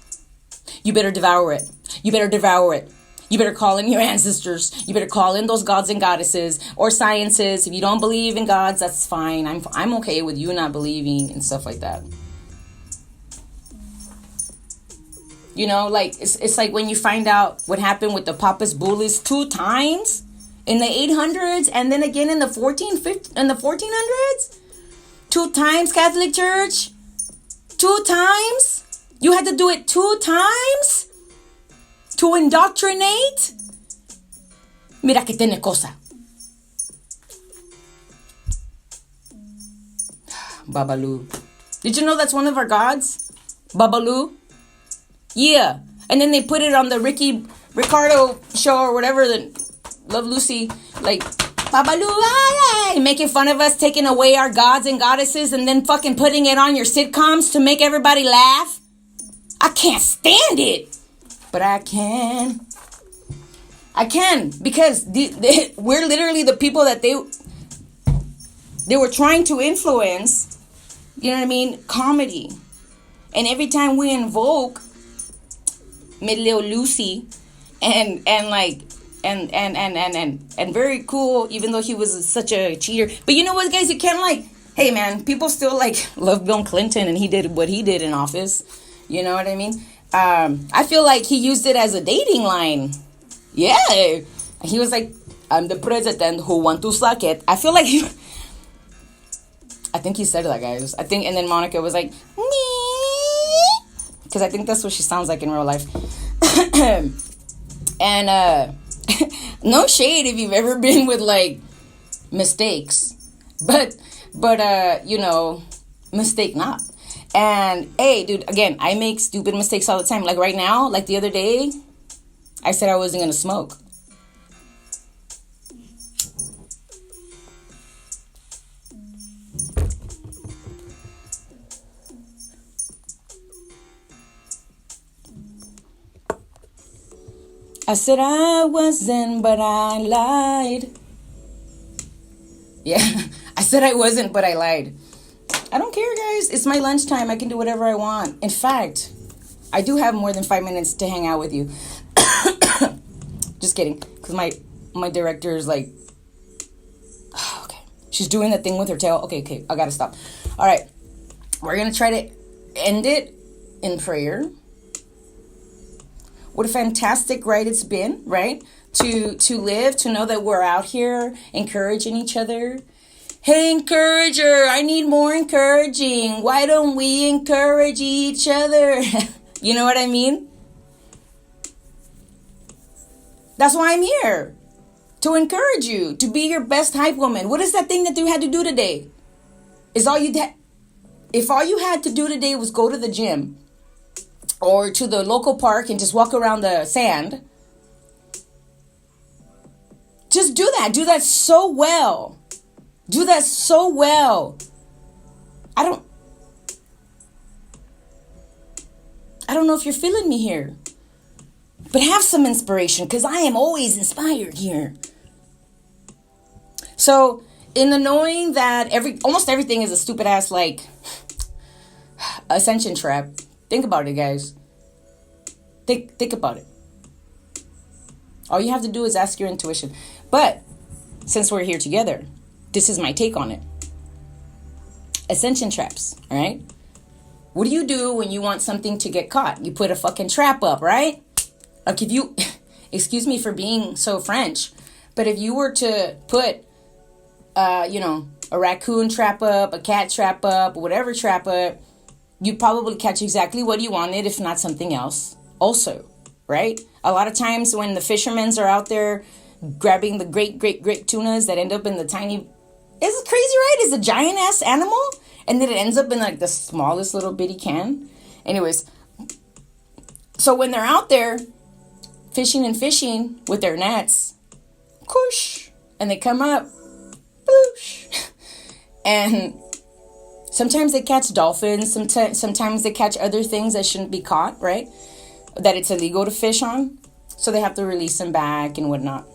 you better devour it. You better devour it. You better call in your ancestors. You better call in those gods and goddesses or sciences. If you don't believe in gods, that's fine. I'm okay with you not believing and stuff like that. You know, it's like when you find out what happened with the Papas Bullies 2 times in the 800s and then again in the 1400s. 2 times, Catholic Church. 2 times. You had to do it 2 times. To indoctrinate? Mira que tiene cosa. Babalu. Did you know that's one of our gods? Babalu? Yeah. And then they put it on the Ricardo show or whatever, the Love Lucy, Babalu, making fun of us, taking away our gods and goddesses, and then fucking putting it on your sitcoms to make everybody laugh. I can't stand it. But I can. Because we're literally the people that they were trying to influence, you know what I mean, comedy. And every time we invoke Leo Lucy and very cool, even though he was such a cheater. But you know what, guys, you can't hey man, people still love Bill Clinton and he did what he did in office. You know what I mean? I feel like he used it as a dating line. Yeah. He was like, I'm the president who want to suck it. I feel like I think he said that, guys. And then Monica was like, me. Because I think that's what she sounds like in real life. And, no shade if you've ever been with, mistakes. But, you know, mistake not. And, hey, dude, again, I make stupid mistakes all the time. Like right now, the other day, I said I wasn't going to smoke. I said I wasn't, but I lied. Yeah, I said I wasn't, but I lied. I don't care, guys. It's my lunchtime. I can do whatever I want. In fact, I do have more than 5 minutes to hang out with you. Just kidding. Because my director is okay. She's doing the thing with her tail. Okay. I gotta stop. All right. We're going to try to end it in prayer. What a fantastic ride it's been, right? To live, to know that we're out here encouraging each other. Hey, encourager, I need more encouraging. Why don't we encourage each other? You know what I mean? That's why I'm here. to encourage you to be your best hype woman. What is that thing that you had to do today? Is all you if all you had to do today was go to the gym or to the local park and just walk around the sand, just do that. Do that so well. Do that so well. I don't know if you're feeling me here, but have some inspiration, because I am always inspired here. So, in the knowing that almost everything is a stupid ass like ascension trap, think about it, guys. Think about it. All you have to do is ask your intuition. But since we're here together, this is my take on it. Ascension traps, all right? What do you do when you want something to get caught? You put a fucking trap up, right? Like if you, excuse me for being so French, but if you were to put, a raccoon trap up, a cat trap up, whatever trap up, you'd probably catch exactly what you wanted, if not something else also, right? A lot of times when the fishermen are out there grabbing the great tunas that end up in the tiny, it's crazy, right? It's a giant ass animal, and then it ends up in like the smallest little bitty can. Anyways, so when they're out there fishing with their nets, whoosh, and they come up, whoosh, and sometimes they catch dolphins, sometimes they catch other things that shouldn't be caught, right? That it's illegal to fish on, so they have to release them back and whatnot.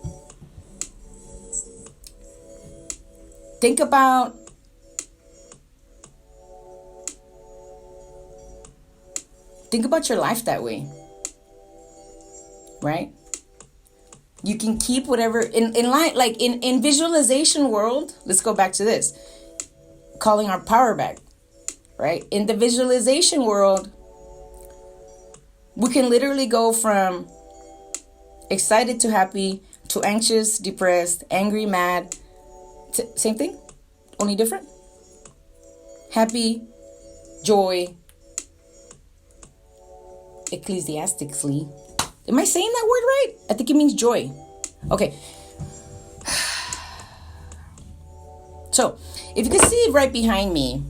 Think about your life that way, right? You can keep whatever in life, like in visualization world. Let's go back to this, calling our power back, right? In the visualization world, we can literally go from excited to happy to anxious, depressed, angry, mad. Same thing, only different. Happy, joy, ecclesiastically. Am I saying that word right? I think it means joy. Okay. So, if you can see right behind me,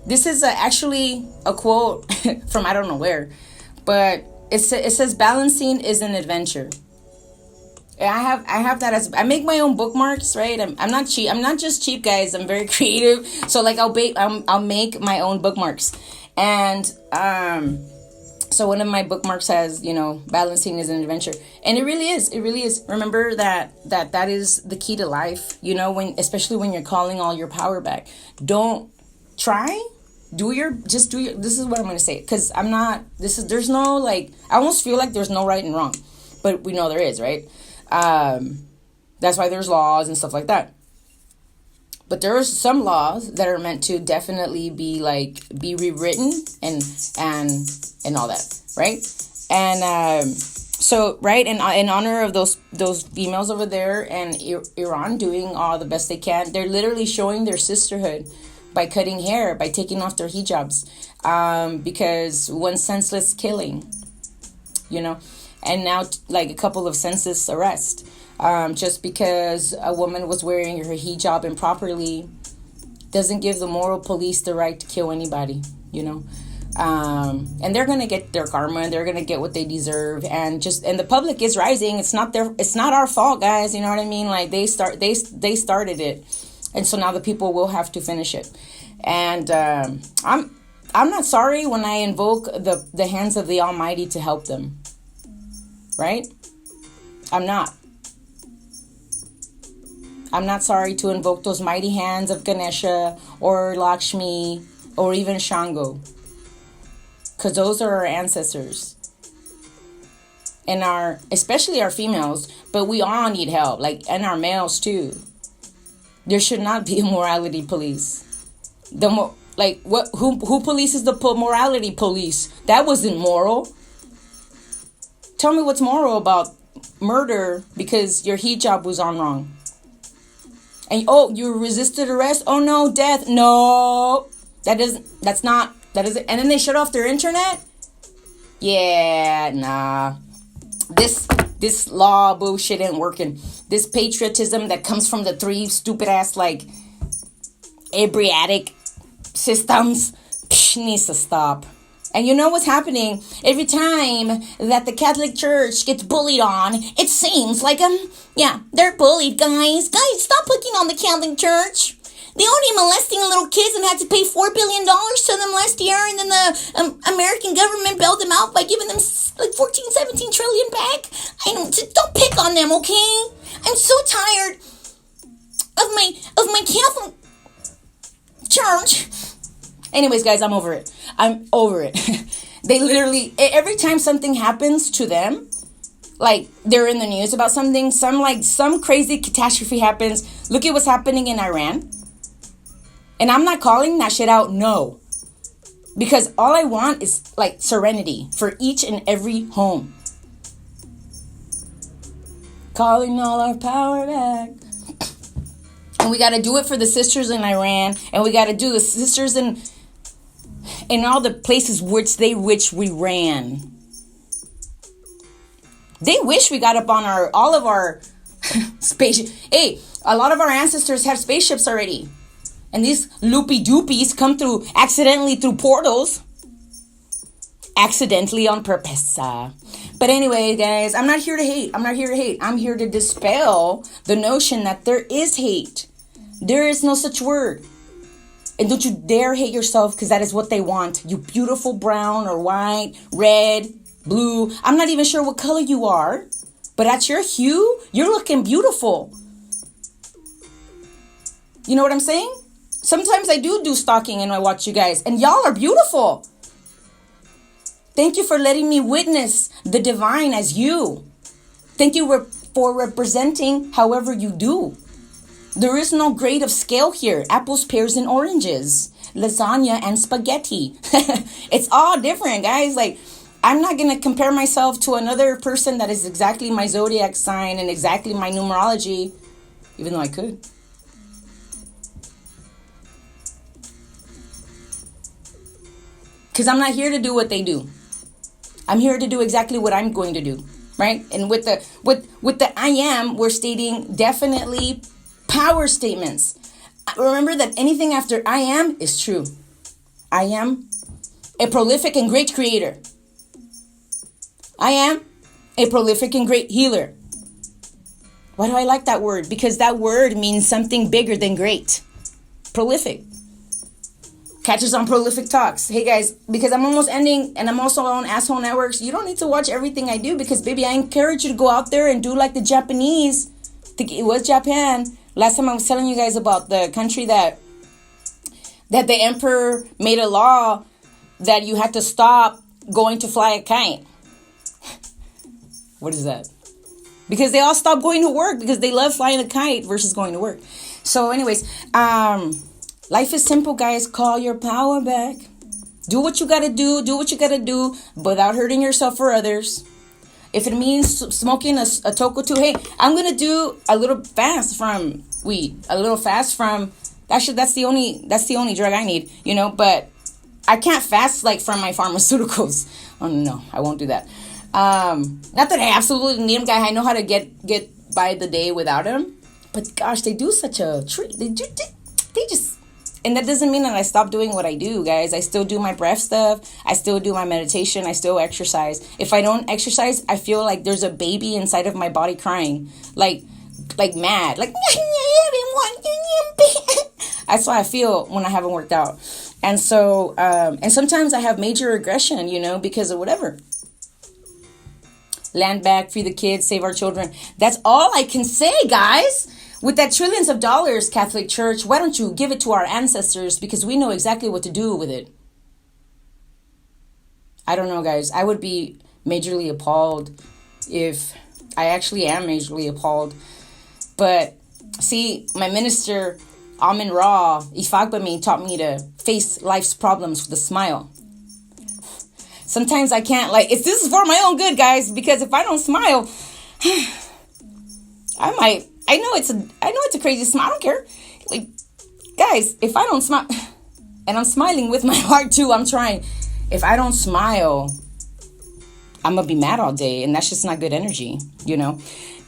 this is actually a quote from I don't know where, but it says balancing is an adventure. I have that as I make my own bookmarks, right? I'm not cheap. I'm not just cheap, guys. I'm very creative. So like I'll make my own bookmarks, and so one of my bookmarks has balancing is an adventure, and it really is. It really is. Remember that is the key to life. Especially when you're calling all your power back. Don't try. This is what I'm going to say, because there's no like, I almost feel like there's no right and wrong, but we know there is, right? That's why there's laws and stuff like that. But there are some laws that are meant to definitely be rewritten and all that, right? And so right, and in honor of those females over there and Iran doing all the best they can, they're literally showing their sisterhood by cutting hair, by taking off their hijabs, because one senseless killing, and now like a couple of senseless arrests, just because a woman was wearing her hijab improperly, doesn't give the moral police the right to kill anybody, and they're gonna get their karma, and they're gonna get what they deserve, and the public is rising. It's not our fault, guys. You know what I mean? Like they started it. And so now the people will have to finish it. And I'm not sorry when I invoke the hands of the Almighty to help them. Right? I'm not. I'm not sorry to invoke those mighty hands of Ganesha or Lakshmi or even Shango. Because those are our ancestors. And especially our females, but we all need help. And our males too. There should not be a morality police. Who polices the morality police? That wasn't moral. Tell me what's moral about murder because your hijab was on wrong. And you resisted arrest? Oh no, death. No. That isn't. And then they shut off their internet? Yeah, nah. This This law bullshit ain't working. This patriotism that comes from the three stupid ass like Adriatic systems needs to stop. And you know what's happening? Every time that the Catholic Church gets bullied on, it seems like, they're bullied, guys. Guys, stop picking on the Catholic Church. They only molesting little kids and had to pay $4 billion to them last year, and then the American government bailed them out by giving them like 17 trillion back. Don't pick on them, okay? I'm so tired of my Catholic Church. Anyways, guys, I'm over it. They literally, every time something happens to them, like they're in the news about something, some crazy catastrophe happens. Look at what's happening in Iran. And I'm not calling that shit out, no. Because all I want is like serenity for each and every home. Calling all our power back. And we got to do it for the sisters in Iran. And we got to do the sisters in all the places which we ran. They wish we got up on all of our spaceship. Hey, a lot of our ancestors have spaceships already. And these loopy doopies come through accidentally through portals. Accidentally on purpose. But anyway, guys, I'm not here to hate. I'm here to dispel the notion that there is hate. There is no such word. And don't you dare hate yourself, because that is what they want. You beautiful brown or white, red, blue. I'm not even sure what color you are. But at your hue, you're looking beautiful. You know what I'm saying? Sometimes I do stalking and I watch you guys. And y'all are beautiful. Thank you for letting me witness the divine as you. Thank you for representing however you do. There is no grade of scale here. Apples, pears, and oranges. Lasagna and spaghetti. It's all different, guys. Like, I'm not going to compare myself to another person that is exactly my zodiac sign and exactly my numerology. Even though I could. Because I'm not here to do what they do. I'm here to do exactly what I'm going to do, right? And with the I am, we're stating definitely power statements. Remember that anything after I am is true. I am a prolific and great creator. I am a prolific and great healer. Why do I like that word? Because that word means something bigger than great. Prolific. Catch us on Prolific Talks. Hey guys, because I'm almost ending and I'm also on Asshole Networks, you don't need to watch everything I do, because baby, I encourage you to go out there and do like the Japanese. I think it was Japan. Last time I was telling you guys about the country that the emperor made a law that you had to stop going to fly a kite. What is that? Because they all stopped going to work because they love flying a kite versus going to work. So anyways, life is simple, guys. Call your power back. Do what you gotta do. Do what you gotta do without hurting yourself or others. If it means smoking a toko too, hey, I'm gonna do a little fast from weed. A little fast from actually that's the only drug I need, you know. But I can't fast like from my pharmaceuticals. Oh no, I won't do that. Not that I absolutely need them, guy. I know how to get by the day without them. But gosh, they do such a treat. They just. And that doesn't mean that I stop doing what I do, guys. I still do my breath stuff. I still do my meditation. I still exercise. If I don't exercise, I feel like there's a baby inside of my body crying. Like mad. Like, that's how I feel when I haven't worked out. And so, and sometimes I have major aggression, you know, because of whatever. Land back, free the kids, save our children. That's all I can say, guys. With that trillions of dollars, Catholic Church, why don't you give it to our ancestors, because we know exactly what to do with it. I don't know, guys. I would be majorly appalled if I actually am majorly appalled. But see, my minister, Amin Ra Ifagbami, taught me to face life's problems with a smile. Sometimes I can't, this is for my own good, guys, because if I don't smile, I know it's a crazy smile. I don't care. Like, guys, if I don't smile, and I'm smiling with my heart too, I'm trying. If I don't smile, I'm gonna be mad all day, and that's just not good energy, you know.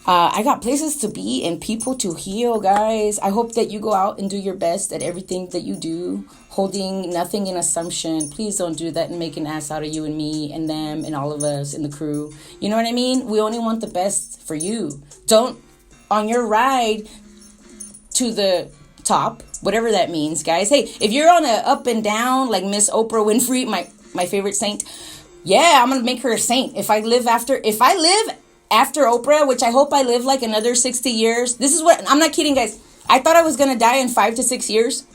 I got places to be and people to heal, guys. I hope that you go out and do your best at everything that you do, holding nothing in assumption. Please don't do that and make an ass out of you and me and them and all of us in the crew. You know what I mean? We only want the best for you. Don't, on your ride to the top, whatever that means, guys. Hey, if you're on a up and down, like Miss Oprah Winfrey, my favorite saint, yeah, I'm gonna make her a saint. If I live after Oprah, which I hope I live like another 60 years. This is what, I'm not kidding, guys. I thought I was going to die in 5 to 6 years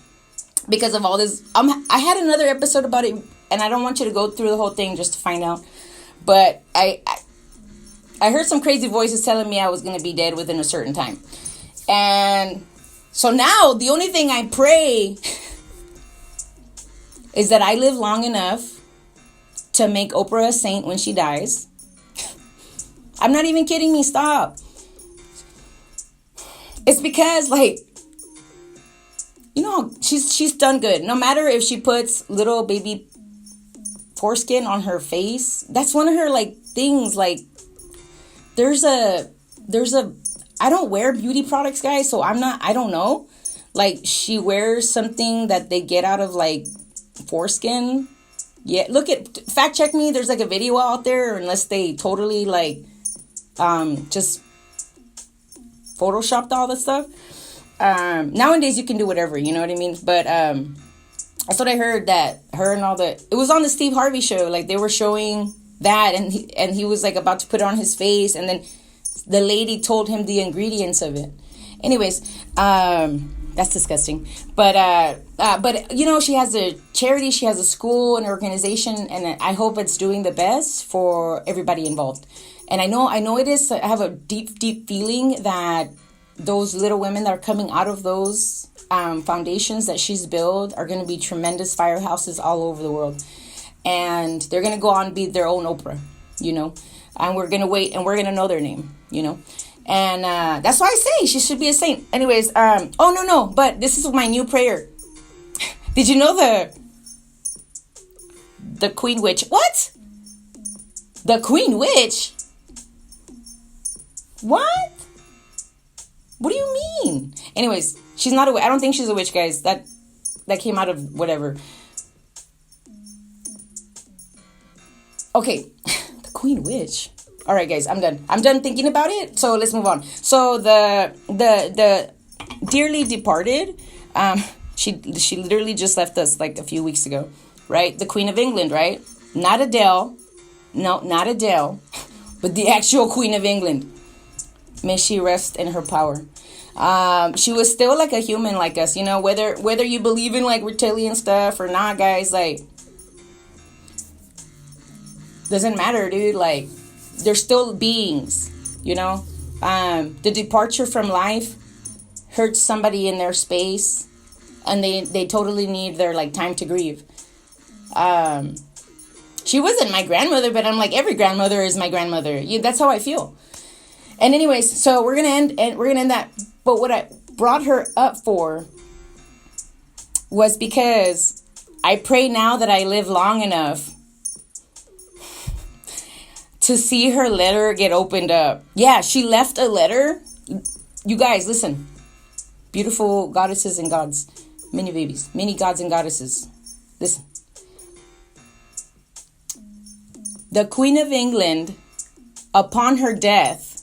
because of all this. I had another episode about it, and I don't want you to go through the whole thing just to find out. But I heard some crazy voices telling me I was going to be dead within a certain time. And so now the only thing I pray is that I live long enough to make Oprah a saint when she dies. I'm not even kidding me. Stop. It's because, like, you know, she's done good. No matter if she puts little baby foreskin on her face, that's one of her, like, things. Like, there's a I don't wear beauty products, guys, so I don't know. Like, she wears something that they get out of, like, foreskin. Yeah, fact check me. There's, like, a video out there, unless they totally, like, just photoshopped all this stuff. Nowadays you can do whatever, you know what I mean? But that's what I heard, that her and it was on the Steve Harvey show. Like, they were showing that, and he was like about to put it on his face, and then the lady told him the ingredients of it. Anyways, that's disgusting. But you know, she has a charity, she has a school, an organization, and I hope it's doing the best for everybody involved. And I know it is. I have a deep, deep feeling that those little women that are coming out of those foundations that she's built are going to be tremendous firehouses all over the world. And they're going to go on and be their own Oprah, you know. And we're going to wait, and we're going to know their name, you know. And that's why I say she should be a saint. Anyways, no, but this is my new prayer. Did you know the Queen Witch? What? The Queen Witch? What? What do you mean? Anyways, she's not a witch. I don't think she's a witch, guys. That came out of whatever. Okay, the Queen Witch. All right, guys, I'm done. I'm done thinking about it. So let's move on. So the dearly departed, she literally just left us like a few weeks ago, right? The Queen of England, right? Not Adele. No, not Adele, but the actual Queen of England. May she rest in her power. She was still like a human like us, you know, whether you believe in like reptilian stuff or not, guys, like, doesn't matter, dude. Like, they're still beings, you know. The departure from life hurts somebody in their space, and they totally need their like time to grieve. She wasn't my grandmother, but I'm like, every grandmother is my grandmother. That's how I feel. And anyways, so we're gonna end that. But what I brought her up for was because I pray now that I live long enough to see her letter get opened up. Yeah, she left a letter. You guys, listen. Beautiful goddesses and gods. Many babies. Many gods and goddesses. Listen. The Queen of England, upon her death,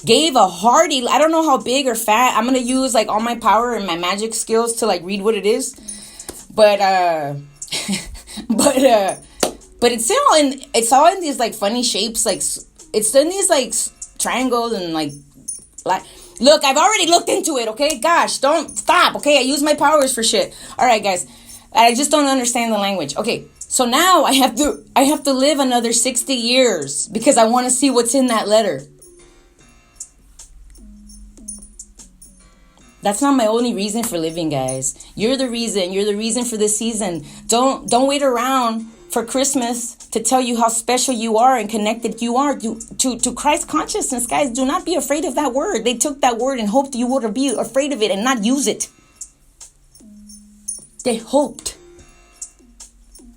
gave a hearty, I don't know how big or fat. I'm going to use like all my power and my magic skills to like read what it is. But but it's all in these like funny shapes, like it's in these like triangles and like look, I've already looked into it, okay? Gosh, don't stop, okay? I use my powers for shit. All right, guys. I just don't understand the language. Okay. So now I have to live another 60 years because I want to see what's in that letter. That's not my only reason for living, guys. You're the reason. You're the reason for this season. Don't wait around for Christmas to tell you how special you are and connected you are to Christ consciousness, guys. Do not be afraid of that word. They took that word and hoped you would be afraid of it and not use it. They hoped.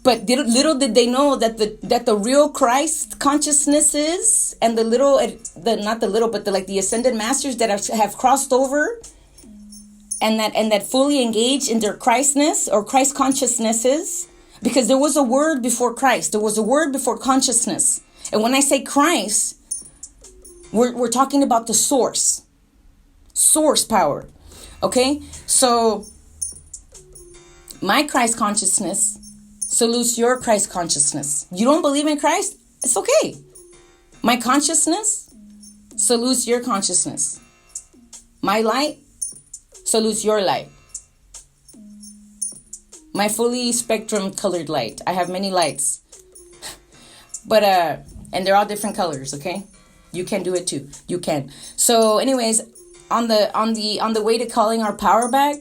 But little did they know that the real Christ consciousnesses and the little, not the little, but the ascended masters that have crossed over and that fully engaged in their Christness or Christ consciousnesses, because there was a word before Christ, there was a word before consciousness. And when I say Christ, we're talking about the source power. Okay, so my Christ consciousness salutes your Christ consciousness. You don't believe in Christ? It's okay. My consciousness salutes your consciousness. My light salutes your light. My fully spectrum colored light. I have many lights. But and they're all different colors, okay? You can do it too. You can. So anyways, on the way to calling our power back,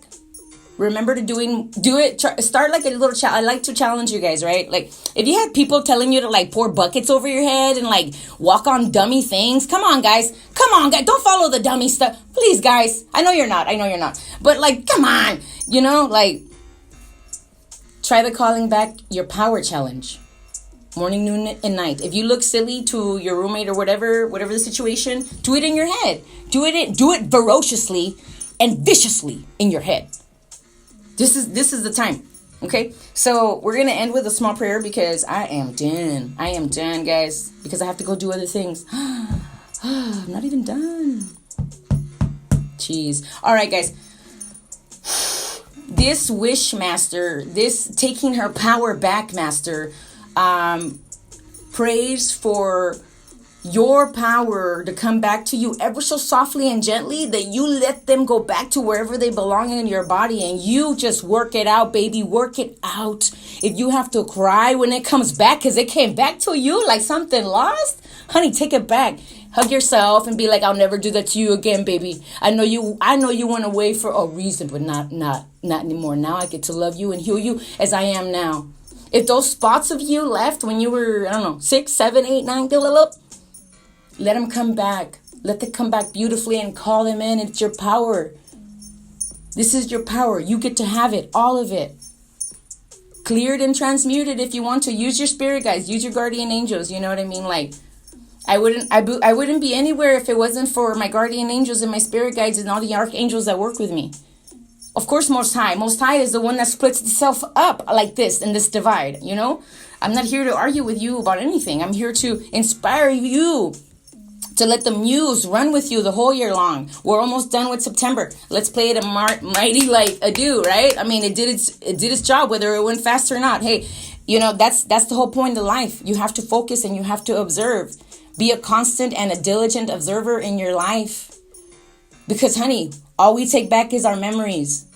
remember to do it. Start like a little I like to challenge you guys, right? Like, if you had people telling you to like pour buckets over your head and like walk on dummy things, come on guys, don't follow the dummy stuff, please guys. I know you're not, but like, come on, like, try the calling back your power challenge, morning, noon, and night. If you look silly to your roommate or whatever the situation, do it in your head. Do it ferociously and viciously in your head. This is the time. Okay, so we're gonna end with a small prayer because I am done. I am done, guys, because I have to go do other things. I'm not even done. Jeez. All right, guys. This wish master, this taking her power back master, prays for your power to come back to you ever so softly and gently, that you let them go back to wherever they belong in your body, and you just work it out, baby. Work it out. If you have to cry when it comes back because it came back to you like something lost, honey, take it back. Hug yourself and be like, I'll never do that to you again, baby. I know you went away for a reason, but not anymore. Now I get to love you and heal you as I am now. If those spots of you left when you were, 6, 7, 8, 9, let them come back. Let them come back beautifully and call them in. It's your power. This is your power. You get to have it, all of it. Cleared and transmuted if you want to. Use your spirit guides. Use your guardian angels. You know what I mean? Like, I wouldn't be anywhere if it wasn't for my guardian angels and my spirit guides and all the archangels that work with me. Of course, Most High. Most High is the one that splits itself up like this in this divide, I'm not here to argue with you about anything. I'm here to inspire you to let the muse run with you the whole year long. We're almost done with September. Let's play it a mighty like adieu, right? I mean, it did its job, whether it went fast or not. Hey, that's the whole point of life. You have to focus and you have to observe. Be a constant and a diligent observer in your life. Because, honey, all we take back is our memories.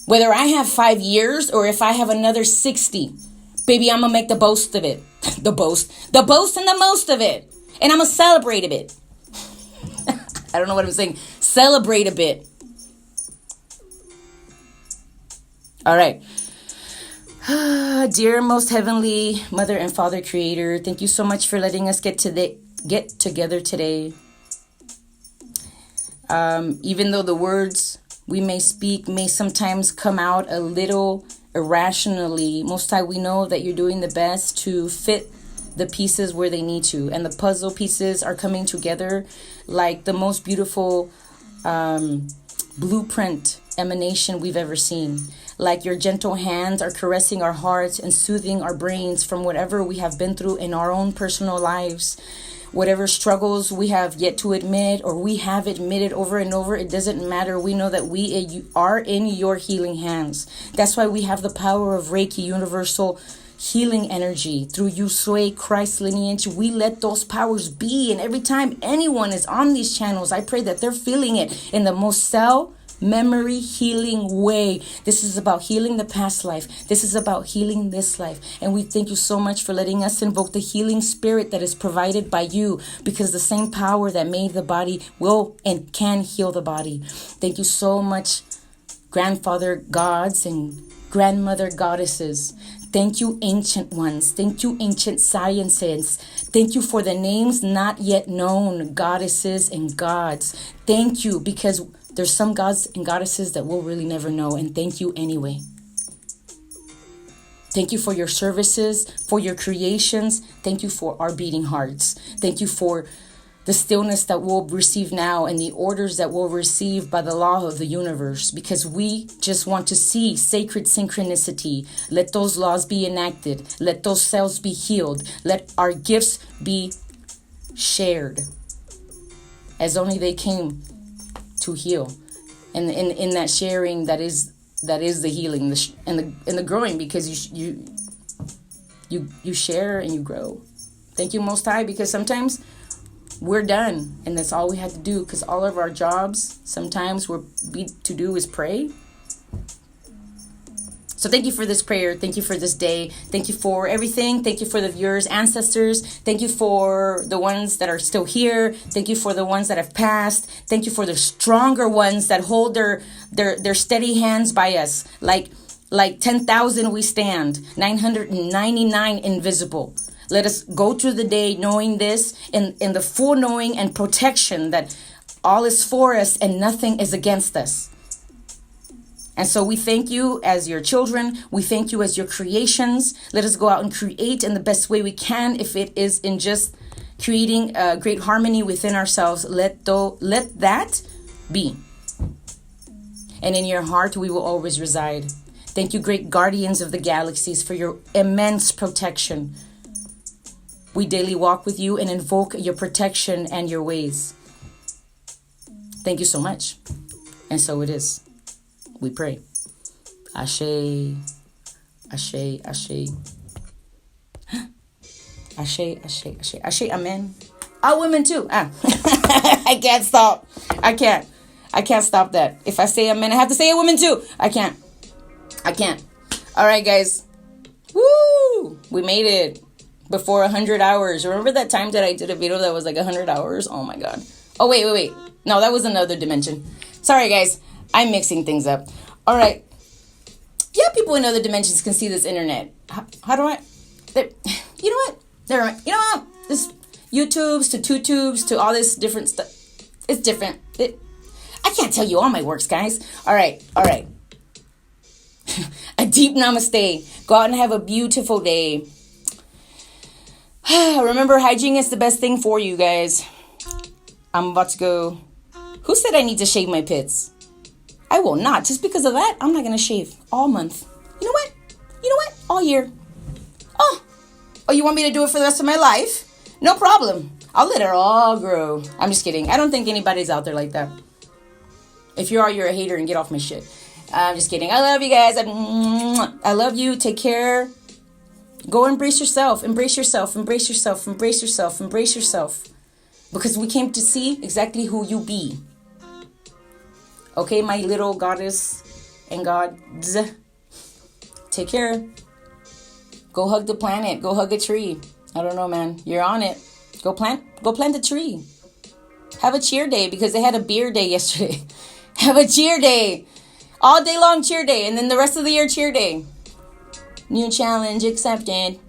Whether I have 5 years or if I have another 60, baby, I'm going to make the most of it. The boast and the most of it. And I'm going to celebrate a bit. I don't know what I'm saying. Celebrate a bit. All right. Dear most heavenly Mother and Father Creator, thank you so much for letting us get together today. Even though the words we may speak may sometimes come out a little irrationally, Most High, we know that you're doing the best to fit the pieces where they need to, and the puzzle pieces are coming together like the most beautiful blueprint emanation we've ever seen. Like your gentle hands are caressing our hearts and soothing our brains from whatever we have been through in our own personal lives. Whatever struggles we have yet to admit or we have admitted over and over, it doesn't matter. We know that we are in your healing hands. That's why we have the power of Reiki, universal healing energy. Through Yusui, Christ lineage, we let those powers be. And every time anyone is on these channels, I pray that they're feeling it in the most memory healing way. This is about healing the past life. This is about healing this life. And we thank you so much for letting us invoke the healing spirit that is provided by you, because the same power that made the body will and can heal the body. Thank you so much, grandfather gods and grandmother goddesses. Thank you, ancient ones. Thank you, ancient sciences. Thank you for the names not yet known, goddesses and gods. Thank you, because there's some gods and goddesses that we'll really never know, and thank you anyway. Thank you for your services, for your creations. Thank you for our beating hearts. Thank you for the stillness that we'll receive now and the orders that we'll receive by the law of the universe, because we just want to see sacred synchronicity. Let those laws be enacted. Let those cells be healed. Let our gifts be shared as only they came to heal. And in that sharing, that is the healing and the growing, because you share and you grow. Thank you, Most High, because sometimes we're done and that's all we had to do, because all of our jobs sometimes to do is pray. So thank you for this prayer. Thank you for this day. Thank you for everything. Thank you for the viewers, ancestors. Thank you for the ones that are still here. Thank you for the ones that have passed. Thank you for the stronger ones that hold their steady hands by us. Like 10,000 we stand, 999 invisible. Let us go through the day knowing this, in the full knowing and protection that all is for us and nothing is against us. And so we thank you as your children. We thank you as your creations. Let us go out and create in the best way we can. If it is in just creating a great harmony within ourselves, let that be. And in your heart, we will always reside. Thank you, great guardians of the galaxies, for your immense protection. We daily walk with you and invoke your protection and your ways. Thank you so much. And so it is. We pray. Ashe, Ashe, Ashe. Ashe, Ashe, Ashe, Ashe, Amen. All women too. I can't stop. I can't stop that. If I say amen, I have to say a woman too. I can't. All right, guys. Woo! We made it before 100 hours. Remember that time that I did a video that was like 100 hours? Oh my God. Oh, wait. No, that was another dimension. Sorry, guys. I'm mixing things up. All right. Yeah, people in other dimensions can see this internet. How do I? You know what? You know what? This YouTubes to TuTubes to all this different stuff. It's different. I can't tell you all my works, guys. All right. A deep namaste. Go out and have a beautiful day. Remember, hygiene is the best thing for you guys. I'm about to go. Who said I need to shave my pits? I will not. Just because of that, I'm not going to shave all month. You know what? All year. Oh, you want me to do it for the rest of my life? No problem. I'll let it all grow. I'm just kidding. I don't think anybody's out there like that. If you are, you're a hater and get off my shit. I'm just kidding. I love you guys. I love you. Take care. Go embrace yourself. Embrace yourself. Embrace yourself. Embrace yourself. Embrace yourself. Because we came to see exactly who you be. Okay, my little goddess and gods. Take care. Go hug the planet. Go hug a tree. I don't know, man. You're on it. Go plant a tree. Have a cheer day, because they had a beer day yesterday. Have a cheer day. All day long cheer day. And then the rest of the year cheer day. New challenge accepted.